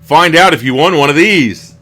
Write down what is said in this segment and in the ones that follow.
Find out if you won one of these.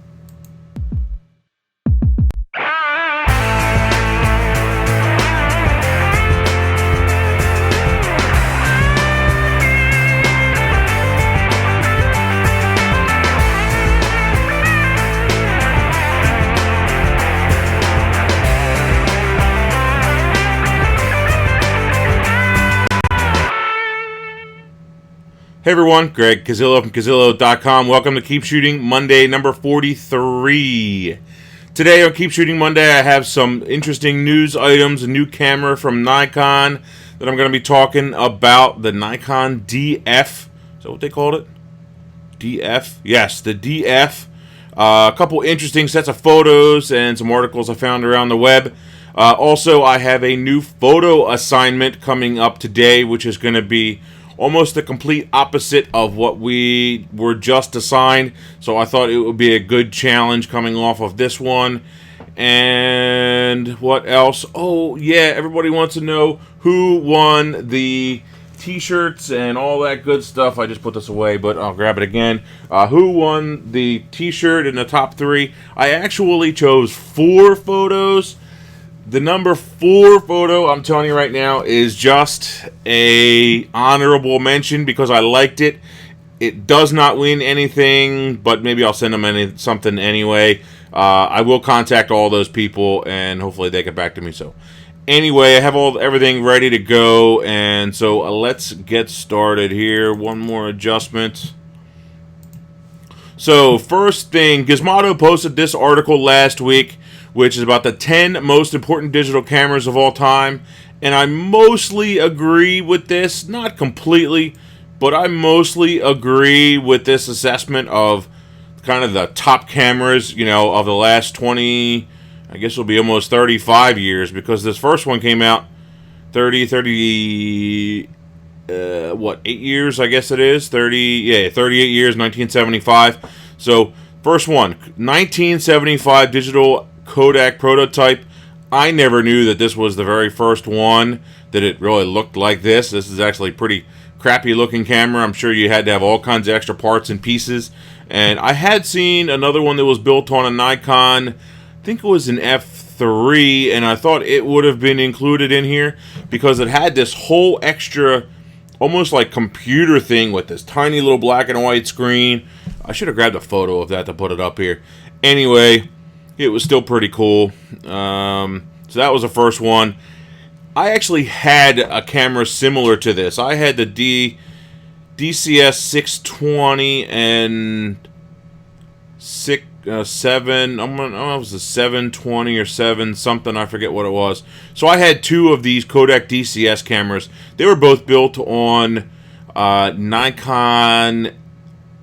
Hey everyone, Greg Cazillo from Cazillo.com. Welcome to Keep Shooting Monday number 43. Today on Keep Shooting Monday, I have some interesting news items, a new camera from Nikon that I'm going to be talking about, the Nikon DF. Is that what they called it? DF? Yes, the DF. A couple interesting sets of photos and some articles I found around the web. Also, I have a new photo assignment coming up today, which is going to be almost the complete opposite of what we were just assigned. So I thought it would be a good challenge coming off of this one. And what else? Oh, yeah, everybody wants to know who won the t-shirts and all that good stuff. I just put this away, but I'll grab it again. Who won the t-shirt in the top 3? I actually chose 4 photos. The number 4 photo, I'm telling you right now, is just a honorable mention because I liked it. It does not win anything, but maybe I'll send them something anyway. I will contact all those people, and hopefully they get back to me. So, anyway, I have everything ready to go, and so let's get started here. One more adjustment. So, first thing, Gizmodo posted this article last week, which is about the 10 most important digital cameras of all time. And I mostly agree with this. Not completely, but I mostly agree with this assessment of kind of the top cameras, of the last 20, I guess it'll be almost 35 years, because this first one came out 8 years, I guess it is? 38 years, 1975. So, first one, 1975 digital Kodak prototype. I never knew that this was the very first one, that it really looked like this. This is actually a pretty crappy looking camera. I'm sure you had to have all kinds of extra parts and pieces. And I had seen another one that was built on a Nikon, I think it was an F3, and I thought it would have been included in here because it had this whole extra, almost like computer thing with this tiny little black and white screen. I should have grabbed a photo of that to put it up here. Anyway, it was still pretty cool. So that was the first one. I actually had a camera similar to this. I had the DCS 620 and 7. It was a 720 or 7 something. I forget what it was. So I had 2 of these Kodak DCS cameras. They were both built on Nikon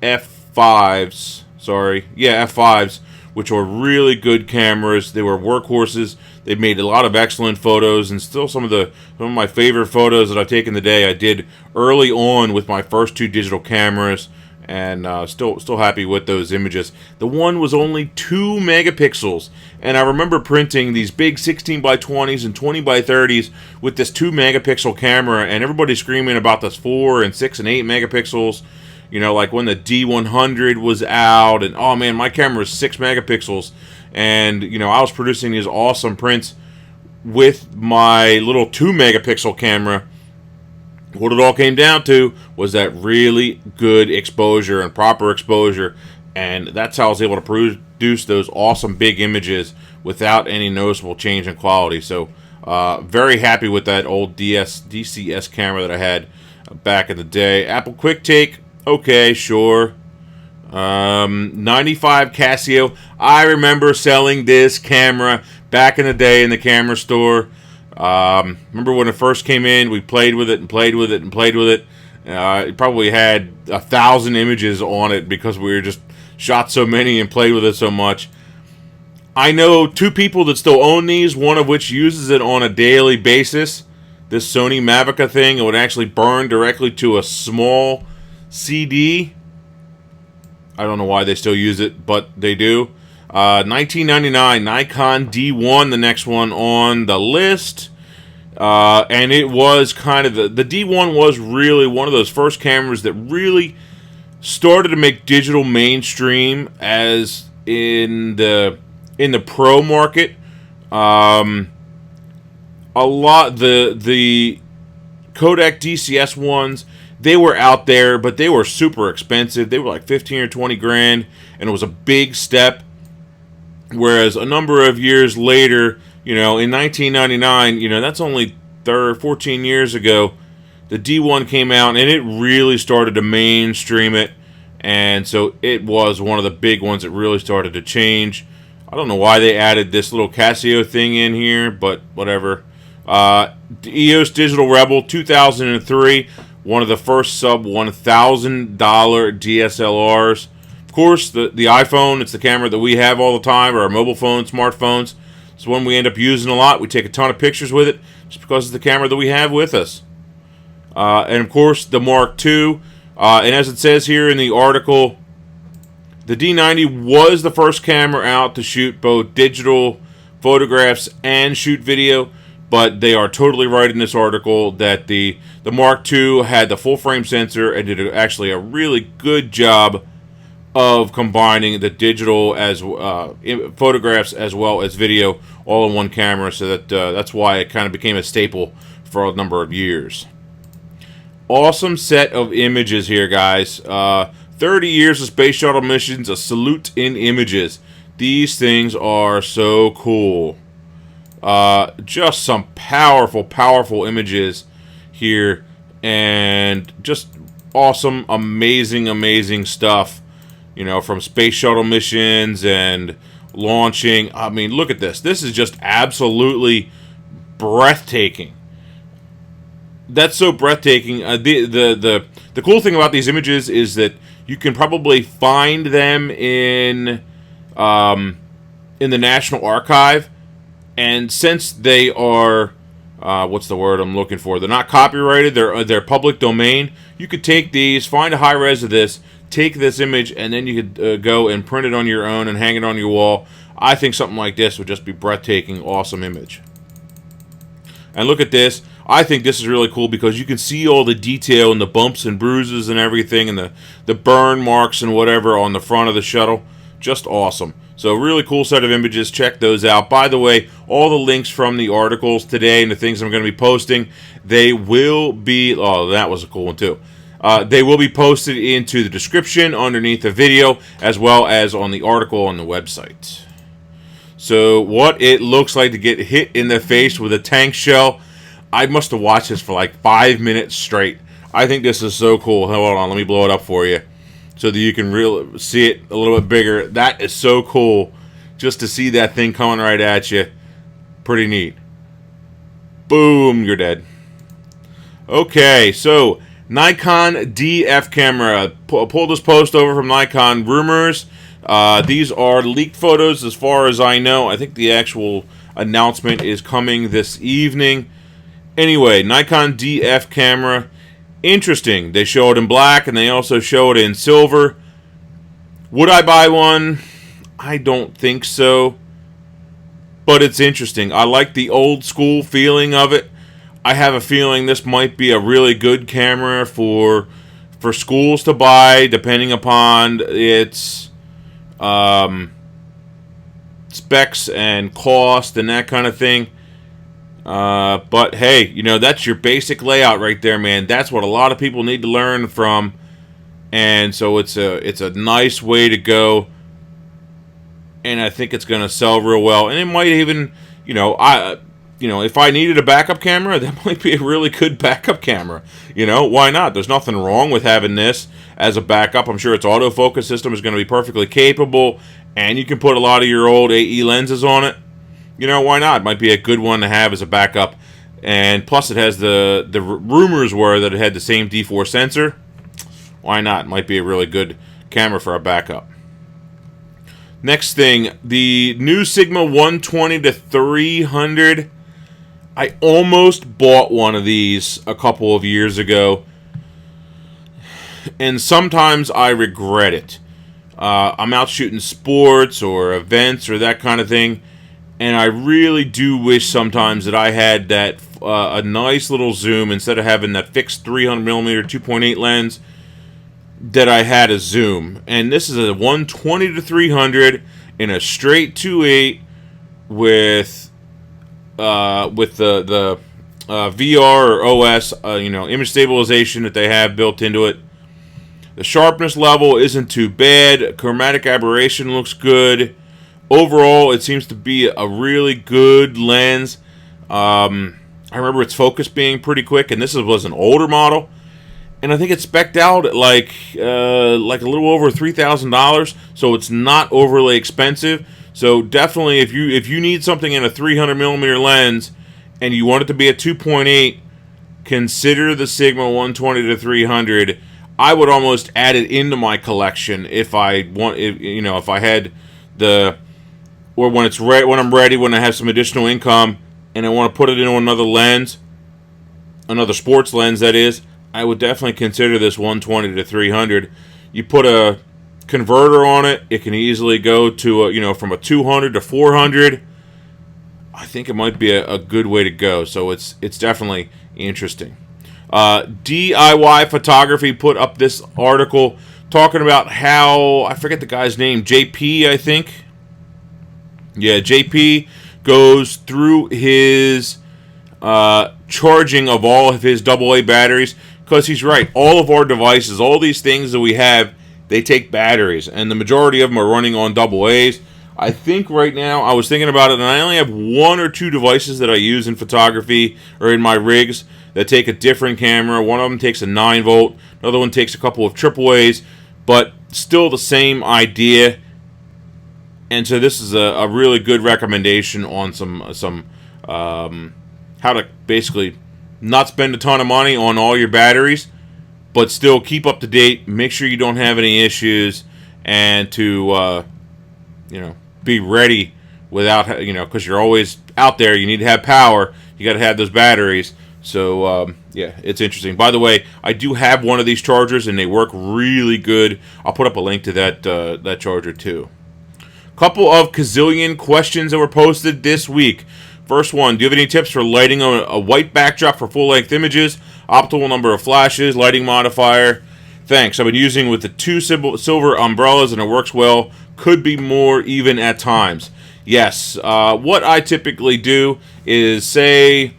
F5s. F5s. Which were really good cameras. They were workhorses. They made a lot of excellent photos, and still some of my favorite photos that I've taken today I did early on with my first 2 digital cameras, and still happy with those images. The one was only 2 megapixels, and I remember printing these big 16 by 20s and 20 by 30s with this 2 megapixel camera, and everybody screaming about this 4 and 6 and 8 megapixels. Like when the D100 was out, and oh man, my camera is 6 megapixels, and I was producing these awesome prints with my little 2 megapixel camera. What it all came down to was that really good exposure and proper exposure, and that's how I was able to produce those awesome big images without any noticeable change in quality. So, very happy with that old DCS camera that I had back in the day. Apple QuickTake. Okay, sure. 95 Casio. I remember selling this camera back in the day in the camera store. Remember when it first came in, we played with it and played with it and played with it. It probably had 1,000 images on it because we were just shot so many and played with it so much. I know 2 people that still own these, one of which uses it on a daily basis. This Sony Mavica thing, it would actually burn directly to a small CD. I don't know why they still use it, but they do. 1999 Nikon D1, the next one on the list. And it was kind of the D1 was really one of those first cameras that really started to make digital mainstream as in the pro market. A lot the Kodak DCS ones, they were out there, but they were super expensive. They were like 15 or 20 grand, and it was a big step. Whereas a number of years later, in 1999, that's only 14 years ago, the D1 came out, and it really started to mainstream it. And so it was one of the big ones that really started to change. I don't know why they added this little Casio thing in here, but whatever. EOS Digital Rebel 2003, one of the first sub $1,000 DSLRs. Of course, the iPhone, it's the camera that we have all the time, or our mobile phones, smartphones. It's one we end up using a lot. We take a ton of pictures with it just because it's the camera that we have with us. And of course, the Mark II. And as it says here in the article, the D90 was the first camera out to shoot both digital photographs and shoot video. But they are totally right in this article that the Mark II had the full frame sensor and did actually a really good job of combining the digital as photographs as well as video all in one camera. So that's why it kind of became a staple for a number of years. Awesome set of images here, guys. 30 years of space shuttle missions, a salute in images. These things are so cool. Just some powerful, powerful images here, and just awesome, amazing, amazing stuff, from space shuttle missions and launching. I mean, look at this. This is just absolutely breathtaking. That's so breathtaking. The cool thing about these images is that you can probably find them in the National Archive. And since they are, what's the word I'm looking for? They're not copyrighted. They're public domain. You could take these, find a high res of this, take this image, and then you could go and print it on your own and hang it on your wall. I think something like this would just be breathtaking, awesome image. And look at this. I think this is really cool because you can see all the detail and the bumps and bruises and everything, and the burn marks and whatever on the front of the shuttle. Just awesome. So really cool set of images. Check those out. By the way, all the links from the articles today and the things I'm going to be posting, they will be... Oh, that was a cool one too. They will be posted into the description underneath the video, as well as on the article on the website. So what it looks like to get hit in the face with a tank shell. I must have watched this for like 5 minutes straight. I think this is so cool. Hold on, let me blow it up for you, so that you can really see it a little bit bigger. That is so cool, just to see that thing coming right at you. Pretty neat. Boom, you're dead. Okay, so Nikon DF camera. Pull this post over from Nikon Rumors. These are leaked photos as far as I know. I think the actual announcement is coming this evening. Anyway, Nikon DF camera. Interesting. They show it in black, and they also show it in silver. Would I buy one? I don't think so. But it's interesting. I like the old school feeling of it. I have a feeling this might be a really good camera for schools to buy, depending upon its specs and cost and that kind of thing. But hey, that's your basic layout right there, man. That's what a lot of people need to learn from, and so it's a nice way to go, and I think it's gonna sell real well. And it might even, if I needed a backup camera, that might be a really good backup camera. Why not? There's nothing wrong with having this as a backup. I'm sure its autofocus system is going to be perfectly capable, and you can put a lot of your old AE lenses on it. Why not? It might be a good one to have as a backup. And plus it has the rumors were that it had the same D4 sensor. Why not? It might be a really good camera for a backup. Next thing, the new Sigma 120 to 300. I almost bought one of these a couple of years ago, and sometimes I regret it. I'm out shooting sports or events or that kind of thing, and I really do wish sometimes that I had that a nice little zoom instead of having that fixed 300mm 2.8 lens. that I had a zoom, and this is a 120 to 300 in a straight 2.8 with the VR or OS, image stabilization that they have built into it. The sharpness level isn't too bad. Chromatic aberration looks good. Overall, it seems to be a really good lens. I remember its focus being pretty quick, and this was an older model, and I think it's spec'd out at like a little over $3,000, so it's not overly expensive. So definitely, if you need something in a 300 millimeter lens and you want it to be a 2.8, consider the Sigma 120 to 300. I would almost add it into my collection if I had or when it's when I'm ready, when I have some additional income and I want to put it into another lens, another sports lens that is, I would definitely consider this 120 to 300. You put a converter on it, it can easily go to from a 200 to 400. I think it might be a good way to go. So it's definitely interesting. DIY Photography put up this article talking about how, I forget the guy's name, JP, I think. Yeah, JP goes through his charging of all of his AA batteries, because he's right. All of our devices, all these things that we have, they take batteries, and the majority of them are running on AA's. I think right now, I was thinking about it, and I only have 1 or 2 devices that I use in photography or in my rigs that take a different camera. One of them takes a 9-volt, another one takes a couple of AA's, but still the same idea. And so this is a really good recommendation on some how to basically not spend a ton of money on all your batteries, but still keep up to date, make sure you don't have any issues, and to be ready without, because you're always out there. You need to have power. You got to have those batteries. So, yeah, it's interesting. By the way, I do have one of these chargers, and they work really good. I'll put up a link to that charger, too. Couple of Cazillion questions that were posted this week. First one, do you have any tips for lighting a white backdrop for full-length images? Optimal number of flashes, lighting modifier. Thanks. I've been using with the 2 silver umbrellas, and it works well. Could be more even at times. Yes. What I typically do is say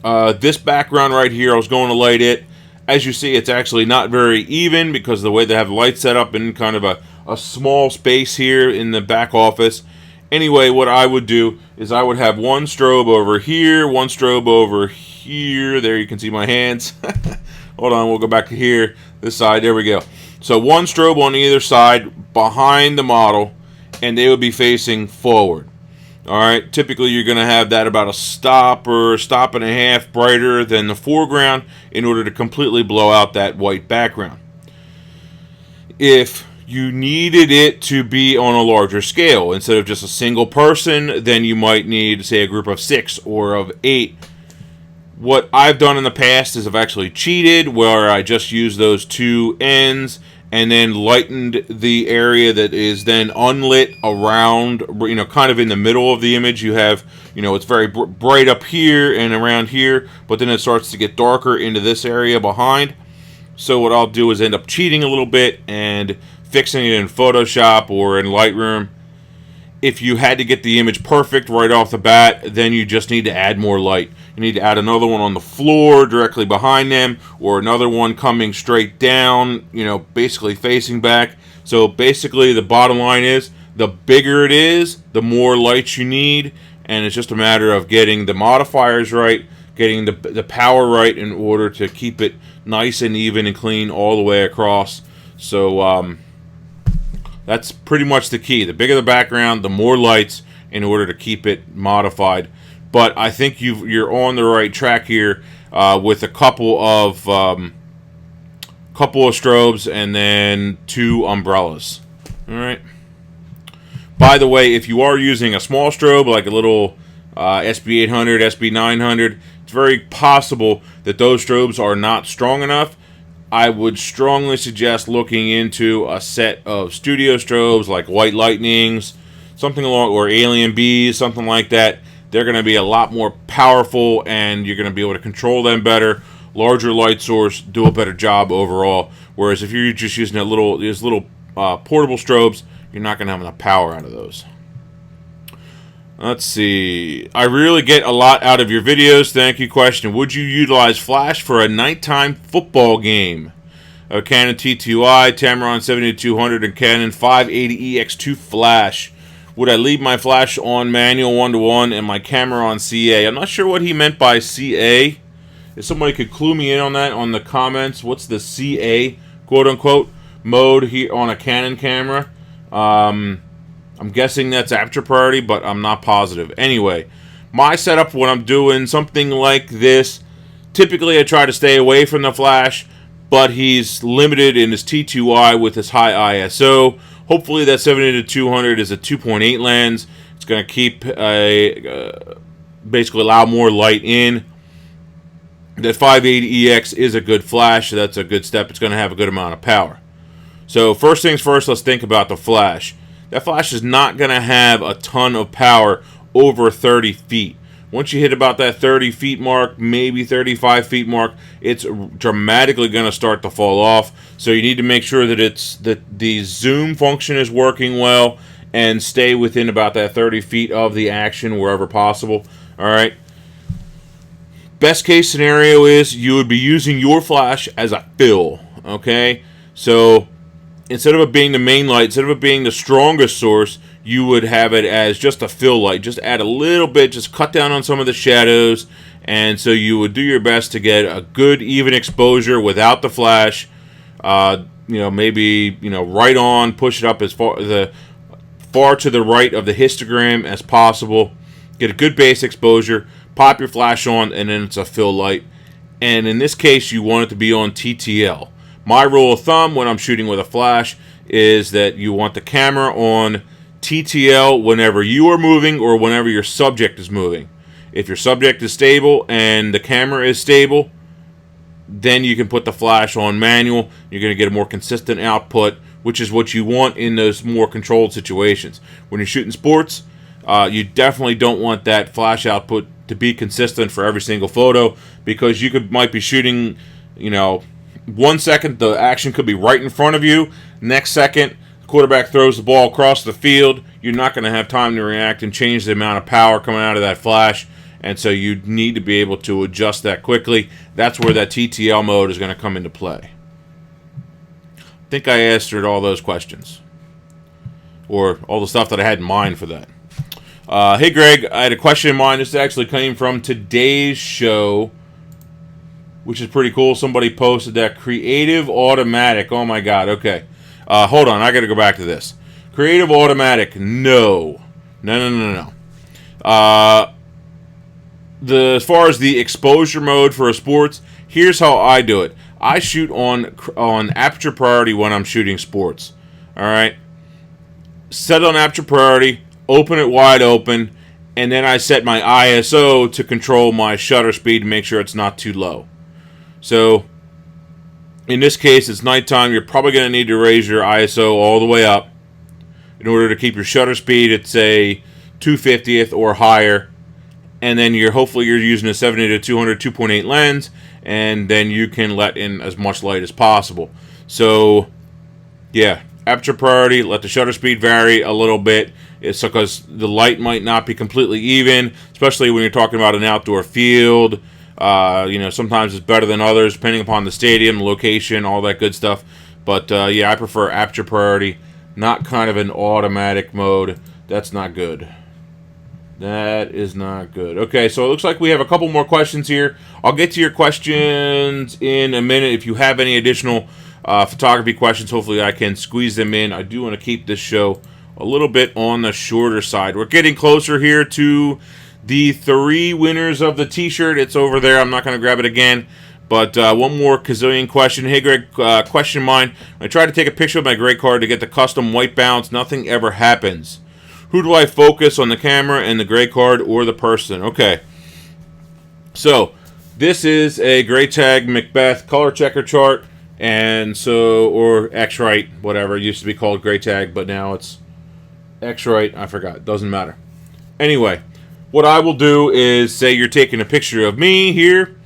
this background right here, I was going to light it. As you see, it's actually not very even because of the way they have the light set up in kind of a small space here in the back office. Anyway, what I would do is I would have one strobe over here, one strobe over here. There, you can see my hands. Hold on, we'll go back to here, this side. There we go. So one strobe on either side behind the model, and they would be facing forward. All right, typically you're going to have that about a stop or a stop and a half brighter than the foreground in order to completely blow out that white background. If you needed it to be on a larger scale, instead of just a single person, then you might need, say, a group of 6 or of 8. What I've done in the past is I've actually cheated, where I just use those 2 ends and then lightened the area that is then unlit around, kind of in the middle of the image. You have, it's very bright up here and around here, but then it starts to get darker into this area behind. So what I'll do is end up cheating a little bit and fixing it in Photoshop or in Lightroom. If you had to get the image perfect right off the bat, then you just need to add more light. You need to add another one on the floor directly behind them, or another one coming straight down, basically facing back. So basically the bottom line is, the bigger it is, the more lights you need, and it's just a matter of getting the modifiers right, getting the power right in order to keep it nice and even and clean all the way across. So that's pretty much the key. The bigger the background, the more lights in order to keep it modified. But I think you're on the right track here with a couple of strobes and then 2 umbrellas. All right. By the way, if you are using a small strobe, like a little SB800, SB900, it's very possible that those strobes are not strong enough. I would strongly suggest looking into a set of studio strobes like White Lightnings, something along, or Alien Bees, something like that. They're going to be a lot more powerful, and you're going to be able to control them better. larger light source do a better job overall. Whereas if you're just using these little portable strobes, you're not going to have enough power out of those. Let's see. I really get a lot out of your videos. Thank you. Question: would you utilize flash for a nighttime football game? A Canon T2i, Tamron 70-200, and Canon 580EX2 flash. Would I leave my flash on manual 1:1 and my camera on CA? I'm not sure what he meant by CA. If somebody could clue me in on that on the comments, what's the CA, quote-unquote, mode here on a Canon camera? I'm guessing that's aperture priority, but I'm not positive. Anyway, my setup when I'm doing something like this, typically I try to stay away from the flash, but he's limited in his T2i with his high ISO. Hopefully that 70-200 is a 2.8 lens. It's going to keep basically allow more light in. That 580EX is a good flash, so that's a good step. It's going to have a good amount of power. So first things first, let's think about the flash. That flash is not going to have a ton of power over 30 feet. Once you hit about that 30 feet mark, maybe 35 feet mark, it's dramatically going to start to fall off. So you need to make sure that the zoom function is working well and stay within about that 30 feet of the action wherever possible. All right. Best case scenario is you would be using your flash as a fill. Okay. So instead of it being the main light, instead of it being the strongest source, you would have it as just a fill light. Just add a little bit, just cut down on some of the shadows, and so you would do your best to get a good even exposure without the flash. Maybe right on, push it up as far to the right of the histogram as possible. Get a good base exposure, pop your flash on, and then it's a fill light. And in this case, you want it to be on TTL. My rule of thumb when I'm shooting with a flash is that you want the camera on TTL whenever you are moving or whenever your subject is moving. If your subject is stable and the camera is stable, then you can put the flash on manual. You're going to get a more consistent output, which is what you want in those more controlled situations. When you're shooting sports, you definitely don't want that flash output to be consistent for every single photo, because you might be shooting, 1 second the action could be right in front of you. Next second, the quarterback throws the ball across the field. You're not going to have time to react and change the amount of power coming out of that flash. And so you need to be able to adjust that quickly. That's where that TTL mode is going to come into play. I think I answered all those questions, or all the stuff that I had in mind for that. Hey Greg, I had a question in mind. This actually came from today's show, which is pretty cool. Somebody posted that Creative Automatic. Oh my God. Okay. Hold on. I got to go back to this. Creative Automatic. No. As far as the exposure mode for a sports, here's how I do it. I shoot on aperture priority when I'm shooting sports. All right. Set on aperture priority. Open it wide open. And then I set my ISO to control my shutter speed to make sure it's not too low. So, in this case, it's nighttime. You're probably going to need to raise your ISO all the way up in order to keep your shutter speed at, say, 2/50th or higher. And then hopefully you're using a 70-200 2.8 lens, and then you can let in as much light as possible. So, yeah, aperture priority, let the shutter speed vary a little bit. It's because the light might not be completely even, especially when you're talking about an outdoor field. Sometimes it's better than others, depending upon the stadium, the location, all that good stuff. But, I prefer aperture priority, not kind of an automatic mode. That's not good. That is not good. Okay, so it looks like we have a couple more questions here. I'll get to your questions in a minute. If you have any additional photography questions, hopefully I can squeeze them in. I do want to keep this show a little bit on the shorter side. We're getting closer here to the 3 winners of the t-shirt. It's over there. I'm not going to grab it again. But one more Cazillion question. Hey, Greg, question mine. I tried to take a picture of my gray card to get the custom white balance. Nothing ever happens. Who do I focus on, the camera and the gray card, or the person? Okay. So, this is a Graytag Macbeth color checker chart. And so, or X-Rite, whatever. It used to be called Graytag, but now it's X-Rite. I forgot. Doesn't matter. Anyway, what I will do is say you're taking a picture of me here.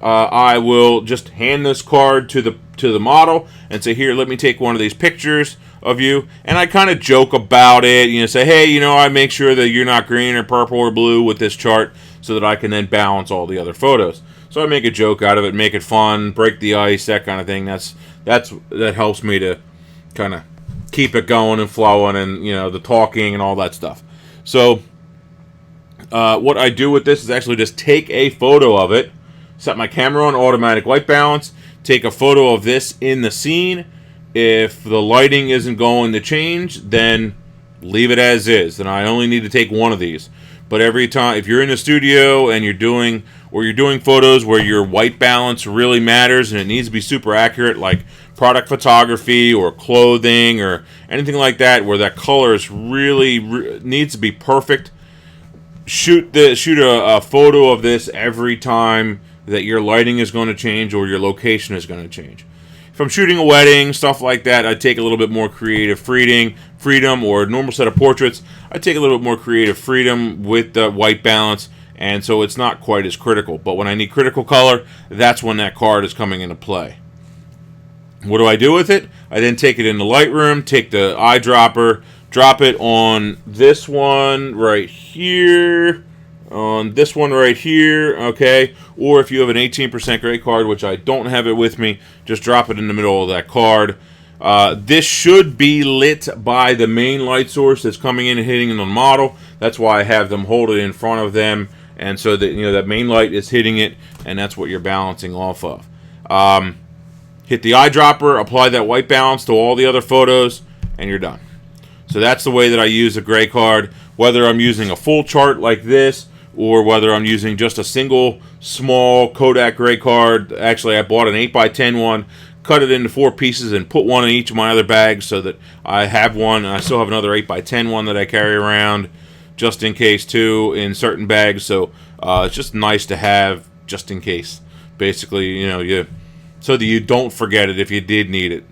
I will just hand this card to the model and say, here, let me take one of these pictures of you. And I kind of joke about it, say, hey, I make sure that you're not green or purple or blue with this chart so that I can then balance all the other photos. So I make a joke out of it, make it fun, break the ice, that kind of thing. That helps me to kind of keep it going and flowing, and the talking and all that stuff. So what I do with this is actually just take a photo of it, set my camera on automatic white balance, take a photo of this in the scene. If the lighting isn't going to change, then leave it as is. Then I only need to take one of these. But every time, if you're in the studio and you're doing photos where your white balance really matters and it needs to be super accurate, like product photography or clothing or anything like that, where that color is really needs to be perfect, shoot a photo of this every time that your lighting is going to change or your location is going to change. If I'm shooting a wedding, stuff like that, I take a little bit more creative freedom, or a normal set of portraits, I take a little bit more creative freedom with the white balance, and so it's not quite as critical. But when I need critical color, that's when that card is coming into play. What do I do with it? I then take it into Lightroom, take the eyedropper, drop it on this one right here, on this one right here, okay? Or if you have an 18% gray card, which I don't have it with me, just drop it in the middle of that card. This should be lit by the main light source that's coming in and hitting the model. That's why I have them hold it in front of them, and so that that main light is hitting it, and that's what you're balancing off of. Hit the eyedropper, apply that white balance to all the other photos, and you're done. So that's the way that I use a gray card, whether I'm using a full chart like this or whether I'm using just a single small Kodak gray card. Actually, I bought an 8x10 one, cut it into 4 pieces, and put one in each of my other bags so that I have one, and I still have another 8x10 one that I carry around just in case too in certain bags. So it's just nice to have just in case. Basically, so that you don't forget it if you did need it,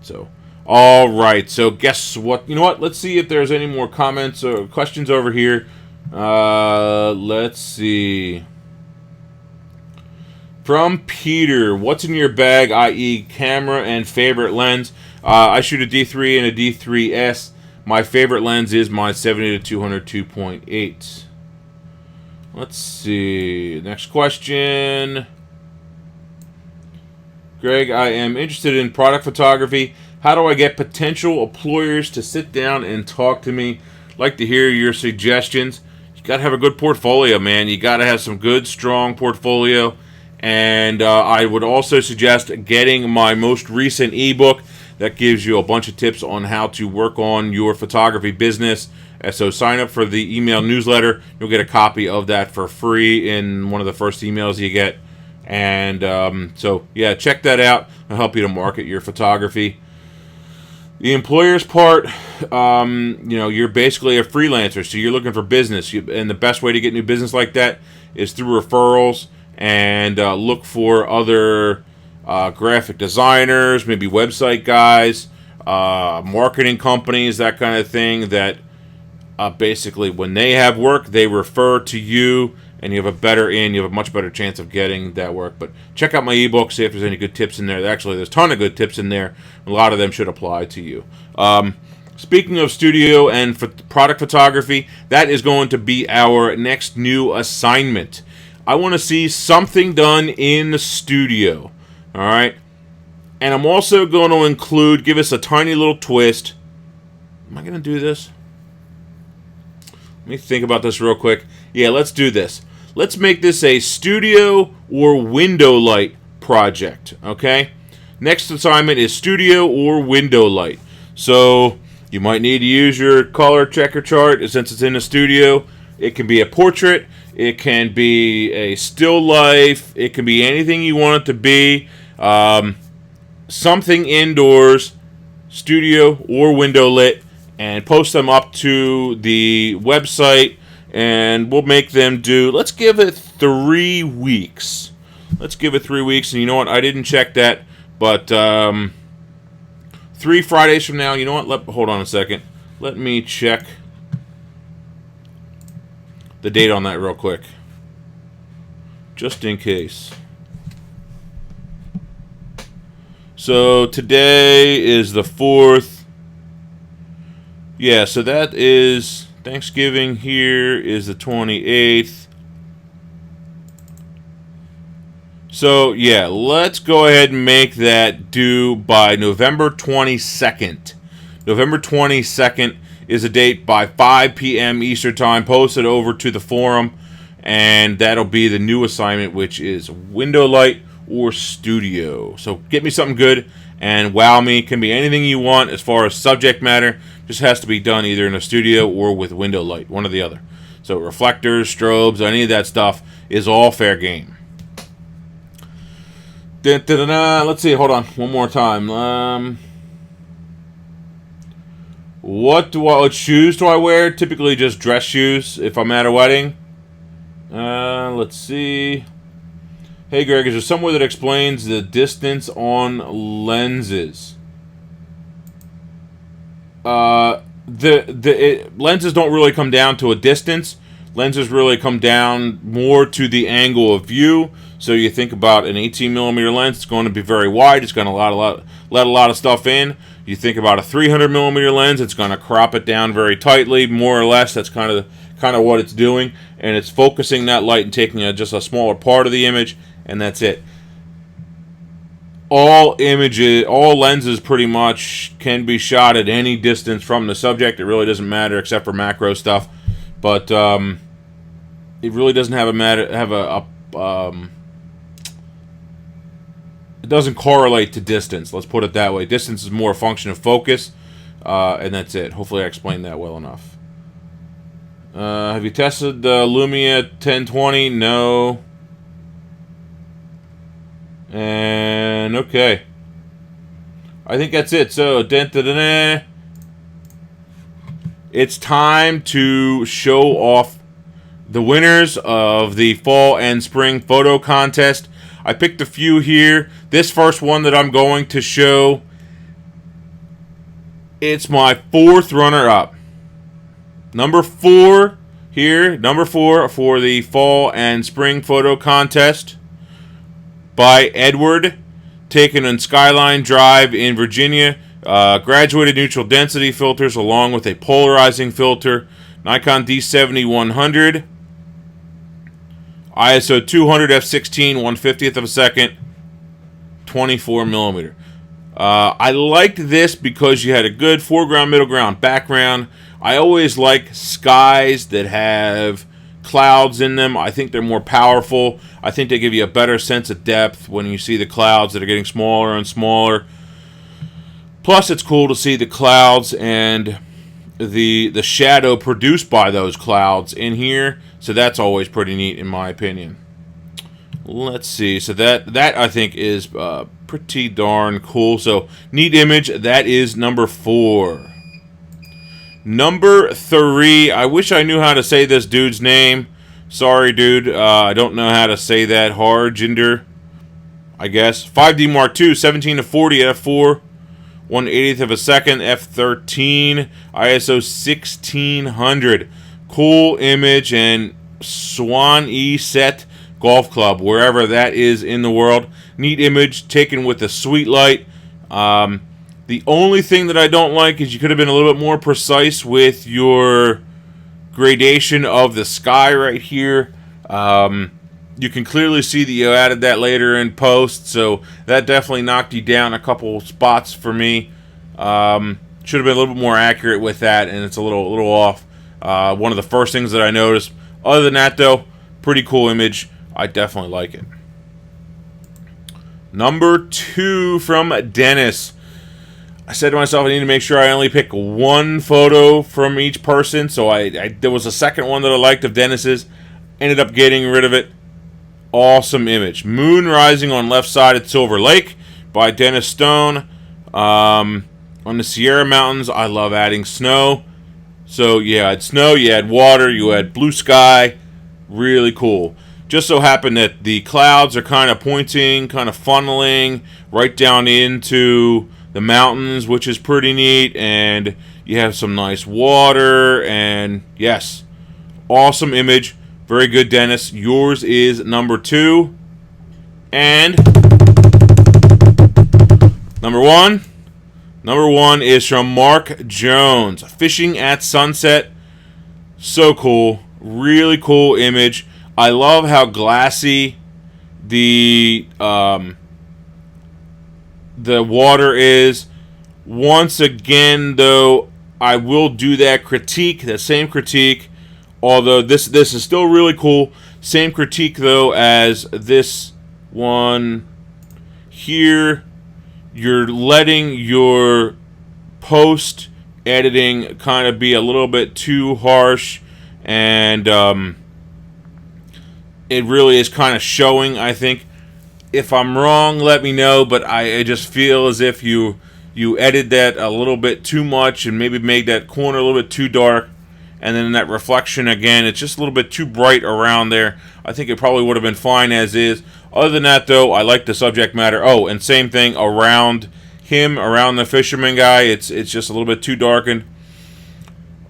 So, all right. So, guess what? You know what? Let's see if there's any more comments or questions over here. Let's see. From Peter, what's in your bag, i.e. camera and favorite lens? I shoot a D3 and a D3S. My favorite lens is my 70-200 2.8. Let's see. Next question. Greg, I am interested in product photography. How do I get potential employers to sit down and talk to me? I'd like to hear your suggestions. You got to have a good portfolio, man. You got to have some good, strong portfolio. And I would also suggest getting my most recent ebook that gives you a bunch of tips on how to work on your photography business. So sign up for the email newsletter. You'll get a copy of that for free in one of the first emails you get. And so, yeah, check that out. It'll help you to market your photography. The employer's part, you're basically a freelancer, so you're looking for business. And the best way to get new business like that is through referrals, and look for other graphic designers, maybe website guys, marketing companies, that kind of thing, that basically when they have work, they refer to you, and you have a much better chance of getting that work. But check out my ebook, see if there's any good tips in there. Actually, there's a ton of good tips in there. A lot of them should apply to you. Speaking of studio and product photography, that is going to be our next new assignment. I want to see something done in the studio. All right? And I'm also going to give us a tiny little twist. Am I going to do this? Let me think about this real quick. Yeah, let's do this. Let's make this a studio or window light project, okay? Next assignment is studio or window light. So you might need to use your color checker chart since it's in a studio. It can be a portrait. It can be a still life. It can be anything you want it to be. Something indoors, studio or window lit, and post them up to the website. And we'll make them do, let's give it 3 weeks. Let's give it 3 weeks. And you know what? I didn't check that. But 3 Fridays from now, you know what? Hold on a second. Let me check the date on that real quick. Just in case. So today is the 4th. Yeah, so that is Thanksgiving. Here is the 28th. So, yeah, let's go ahead and make that due by November 22nd. November 22nd is a date by 5 p.m. Eastern Time. Post it over to the forum, and that'll be the new assignment, which is window light or studio. So get me something good and wow me. Can be anything you want as far as subject matter. Just has to be done either in a studio or with window light, one or the other. So reflectors, strobes, any of that stuff is all fair game. Let's see, hold on, one more time. What shoes do I wear? Typically just dress shoes if I'm at a wedding. Let's see. Hey Greg, is there somewhere that explains the distance on lenses? Lenses don't really come down to a distance. Lenses really come down more to the angle of view. So you think about an 18mm lens, it's going to be very wide. It's going to let a lot of stuff in. You think about a 300mm lens, it's going to crop it down very tightly, more or less. That's kind of what it's doing, and it's focusing that light and taking just a smaller part of the image, and that's it. All lenses pretty much can be shot at any distance from the subject. It really doesn't matter except for macro stuff, but it really doesn't it doesn't correlate to distance. Let's put it that way. Distance is more a function of focus, and that's it. Hopefully I explained that well enough. Have you tested the Lumia 1020? No. And okay. I think that's it. So, it's time to show off the winners of the fall and spring photo contest. I picked a few here. This first one that I'm going to show, it's my 4th runner-up. Number 4 here, number 4 for the fall and spring photo contest by Edward, taken on Skyline Drive in Virginia. Graduated neutral density filters along with a polarizing filter. Nikon D70-100. ISO 200 f/16, 1/50th of a second, 24mm. I liked this because you had a good foreground, middle ground, background. I always like skies that have clouds in them. I think they're more powerful. I think they give you a better sense of depth when you see the clouds that are getting smaller and smaller. Plus, it's cool to see the clouds and the shadow produced by those clouds in here. So that's always pretty neat in my opinion. Let's see. So that I think is pretty darn cool. So neat image. That is number 4. Number 3. I wish I knew how to say this dude's name. Sorry, dude. I don't know how to say that. Harjinder, I guess. 5D Mark II, 17-40 f4. 1/80th of a second, f13, ISO 1600. Cool image, and Swan E Set Golf Club, wherever that is in the world. Neat image taken with a sweet light. The only thing that I don't like is you could have been a little bit more precise with your gradation of the sky right here. You can clearly see that you added that later in post, so that definitely knocked you down a couple spots for me. Should have been a little bit more accurate with that, and it's a little off. One of the first things that I noticed. Other than that, though, pretty cool image. I definitely like it. Number 2 from Dennis. I said to myself, I need to make sure I only pick one photo from each person, so there was a second one that I liked of Dennis's. Ended up getting rid of it. Awesome image. Moon rising on left side at Silver Lake by Dennis Stone. On the Sierra Mountains, I love adding snow. So you had snow, you had water, you had blue sky. Really cool. Just so happened that the clouds are kind of pointing, kind of funneling right down into the mountains, which is pretty neat. And you have some nice water. And yes, awesome image. Very good, Dennis. Yours is number 2. And Number one is from Mark Jones. Fishing at sunset. So cool. Really cool image. I love how glassy the water is. Once again, though, I will do that same critique. Although this is still really cool. Same critique, though, as this one here. You're letting your post editing kind of be a little bit too harsh, and it really is kind of showing, I think. If I'm wrong, let me know, but I just feel as if you edited that a little bit too much and maybe made that corner a little bit too dark, and then that reflection again, it's just a little bit too bright around there. I think it probably would have been fine as is. Other than that, though, I like the subject matter. Oh, and same thing around him, around the fisherman guy. It's just a little bit too darkened.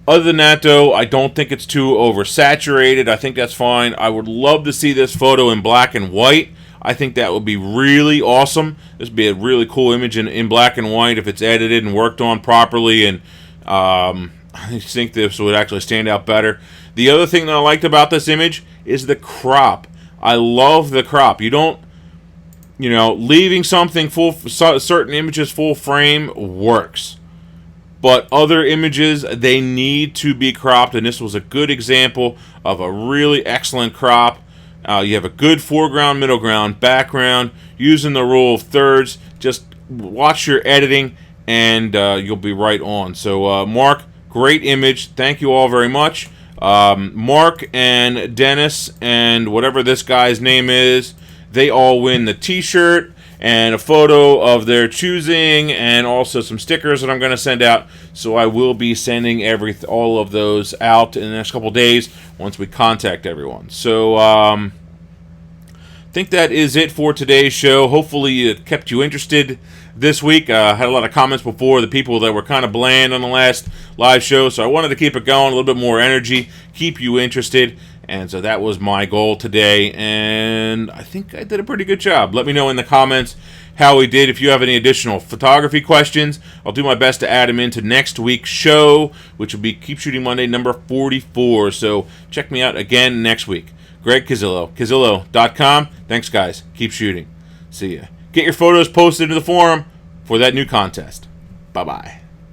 Other than that, though, I don't think it's too oversaturated. I think that's fine. I would love to see this photo in black and white. I think that would be really awesome. This would be a really cool image in black and white if it's edited and worked on properly. And I think this would actually stand out better. The other thing that I liked about this image is the crop. I love the crop. You don't, leaving something certain images full frame works. But other images, they need to be cropped, and this was a good example of a really excellent crop. You have a good foreground, middle ground, background, using the rule of thirds. Just watch your editing, and you'll be right on. So, Mark, great image. Thank you all very much. Mark and Dennis and whatever this guy's name is, they all win the t-shirt and a photo of their choosing, and also some stickers that I'm going to send out. So I will be sending all of those out in the next couple days once we contact everyone. So I think that is it for today's show. Hopefully it kept you interested this week. I had a lot of comments before, the people that were kind of bland on the last live show, so I wanted to keep it going, a little bit more energy, keep you interested, and so that was my goal today, and I think I did a pretty good job. Let me know in the comments how we did. If you have any additional photography questions, I'll do my best to add them into next week's show, which will be Keep Shooting Monday number 44, so check me out again next week. Greg Cazillo, Cazillo.com. Thanks, guys. Keep shooting. See ya. Get your photos posted to the forum for that new contest. Bye-bye.